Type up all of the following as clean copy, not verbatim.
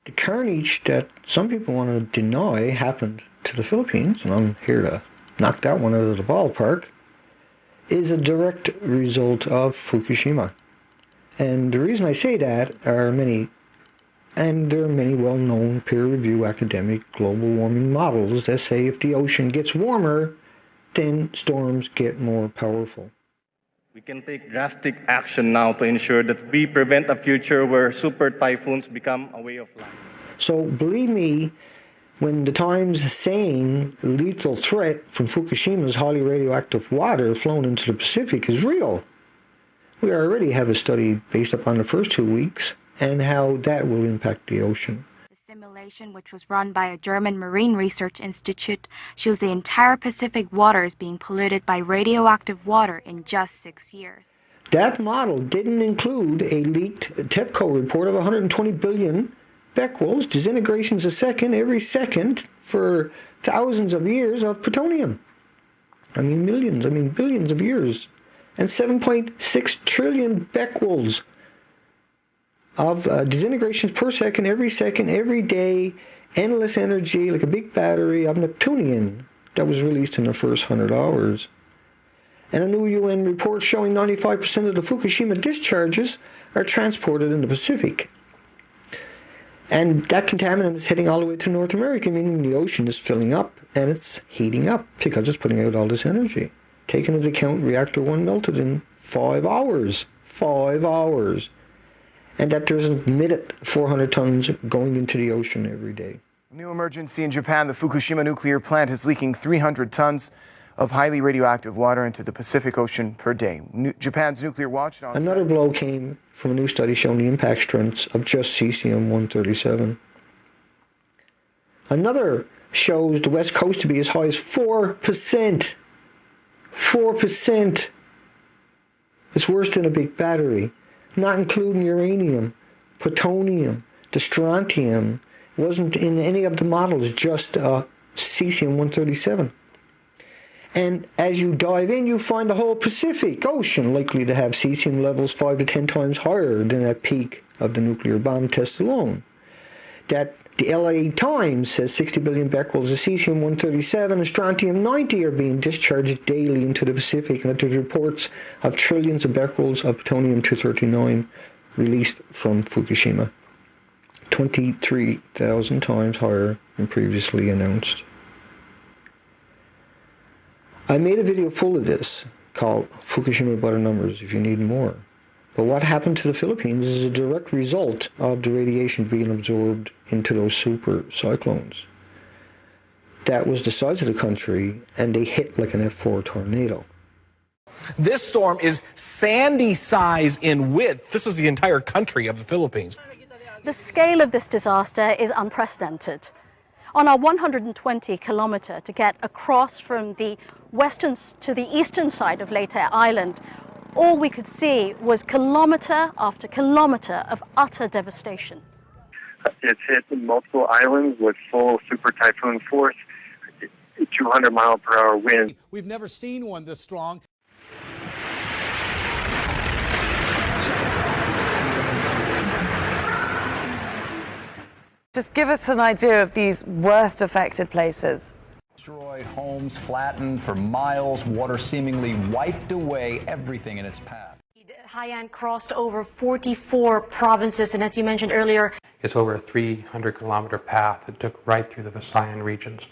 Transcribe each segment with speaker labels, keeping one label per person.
Speaker 1: The carnage that some people want to deny happened to the Philippines, and I'm here to knock that one out of the ballpark, is a direct result of Fukushima. And the reason I say that are many, and there are many well-known peer-reviewed academic global warming models that say if the ocean gets warmer, then storms get more powerful.
Speaker 2: We can take drastic action now to ensure that we prevent a future where super typhoons become a way of life.
Speaker 1: So believe me, when the Times is saying lethal threat from Fukushima's highly radioactive water flowing into the Pacific is real, we already have a study based upon the first 2 weeks and how that will impact the ocean.
Speaker 3: The simulation, which was run by a German Marine Research Institute, shows the entire Pacific waters being polluted by radioactive water in just 6 years.
Speaker 1: That model didn't include a leaked TEPCO report of 120 billion becquerels, disintegrations a second, every second, for thousands of years of plutonium. I mean millions, I mean billions of years. And 7.6 trillion becquerels of disintegrations per second, every day, endless energy, like a big battery of Neptunium that was released in the first 100 hours. And a new UN report showing 95% of the Fukushima discharges are transported in the Pacific. And that contaminant is heading all the way to North America, meaning the ocean is filling up and it's heating up because it's putting out all this energy. Taking into account reactor 1 melted in 5 hours. 5 hours. And that there's an admitted 400 tons going into the ocean every day.
Speaker 4: New emergency in Japan. The Fukushima nuclear plant is leaking 300 tons of highly radioactive water into the Pacific Ocean per day. Japan's nuclear watchdog.
Speaker 1: Another blow came from a new study showing the impact strengths of just cesium-137. Another shows the West Coast to be as high as 4%. 4%. It's worse than a big battery. Not including uranium, plutonium, the strontium. It wasn't in any of the models, just cesium-137. And as you dive in, you find the whole Pacific Ocean likely to have cesium levels 5 to 10 times higher than that peak of the nuclear bomb test alone. That the LA Times says 60 billion becquerels of cesium-137 and strontium-90 are being discharged daily into the Pacific, and that there's reports of trillions of becquerels of plutonium-239 released from Fukushima. 23,000 times higher than previously announced. I made a video full of this called Fukushima Butter Numbers if you need more. But what happened to the Philippines is a direct result of the radiation being absorbed into those super cyclones. That was the size of the country, and they hit like an F4 tornado.
Speaker 5: This storm is Sandy size in width. This is the entire country of the Philippines.
Speaker 6: The scale of this disaster is unprecedented. On our 120-kilometer to get across from the western to the eastern side of Leyte Island, all we could see was kilometer after kilometer of utter devastation.
Speaker 7: It's hit multiple islands with full super typhoon force, 200-mile-per-hour wind.
Speaker 8: We've never seen one this strong.
Speaker 9: Just give us an idea of these worst affected places.
Speaker 10: Destroyed homes, flattened for miles, water seemingly wiped away everything in its path.
Speaker 11: Haiyan crossed over 44 provinces, and as you mentioned earlier,
Speaker 12: it's over a 300-kilometer path that took right through the Visayan regions.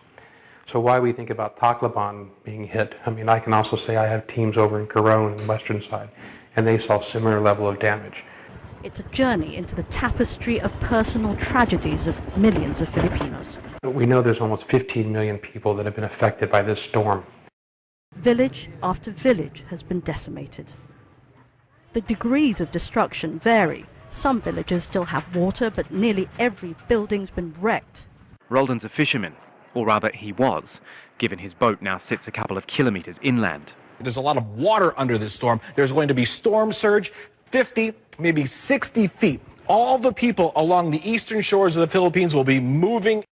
Speaker 12: So why we think about Tacloban being hit, I mean, I can also say I have teams over in Coron on the western side, and they saw similar level of damage.
Speaker 6: It's a journey into the tapestry of personal tragedies of millions of Filipinos.
Speaker 12: We know there's almost 15 million people that have been affected by this storm.
Speaker 6: Village after village has been decimated. The degrees of destruction vary. Some villages still have water, but nearly every building's been wrecked.
Speaker 13: Roldan's a fisherman, or rather he was, given his boat now sits a couple of kilometers inland.
Speaker 5: There's a lot of water under this storm. There's going to be storm surge, 50, maybe 60 feet. All the people along the eastern shores of the Philippines will be moving.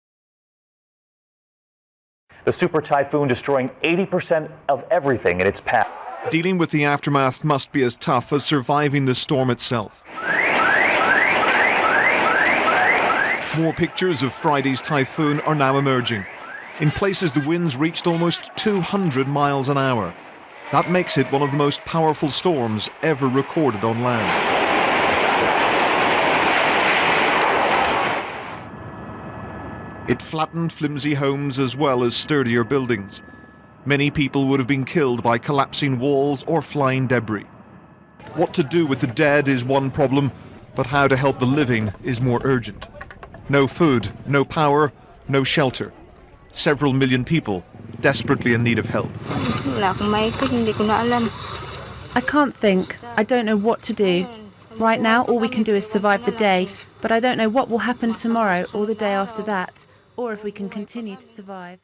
Speaker 14: The super typhoon destroying 80% of everything in its path.
Speaker 15: Dealing with the aftermath must be as tough as surviving the storm itself. More pictures of Friday's typhoon are now emerging. In places, the winds reached almost 200 miles an hour. That makes it one of the most powerful storms ever recorded on land. It flattened flimsy homes as well as sturdier buildings. Many people would have been killed by collapsing walls or flying debris. What to do with the dead is one problem, but how to help the living is more urgent. No food, no power, no shelter. Several million people desperately in need of help.
Speaker 16: I can't think. I don't know what to do. Right now, all we can do is survive the day, but I don't know what will happen tomorrow or the day after that, or if we can continue to survive.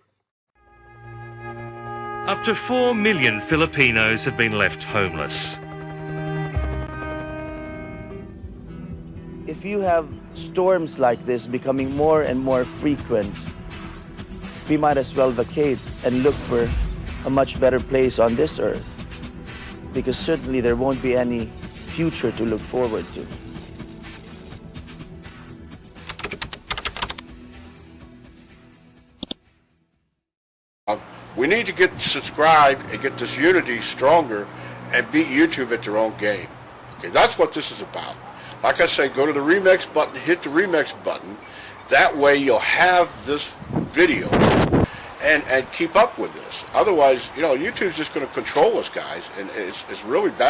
Speaker 17: Up to 4 million Filipinos have been left homeless.
Speaker 18: If you have storms like this becoming more and more frequent, we might as well vacate and look for a much better place on this earth, because certainly there won't be any future to look forward to.
Speaker 19: We need to get subscribed and get this unity stronger and beat YouTube at their own game. Okay, that's what this is about. Like I say, go to the Remix button, hit the Remix button. That way you'll have this video and keep up with this. Otherwise, you know, YouTube's just going to control us, guys, and it's really bad.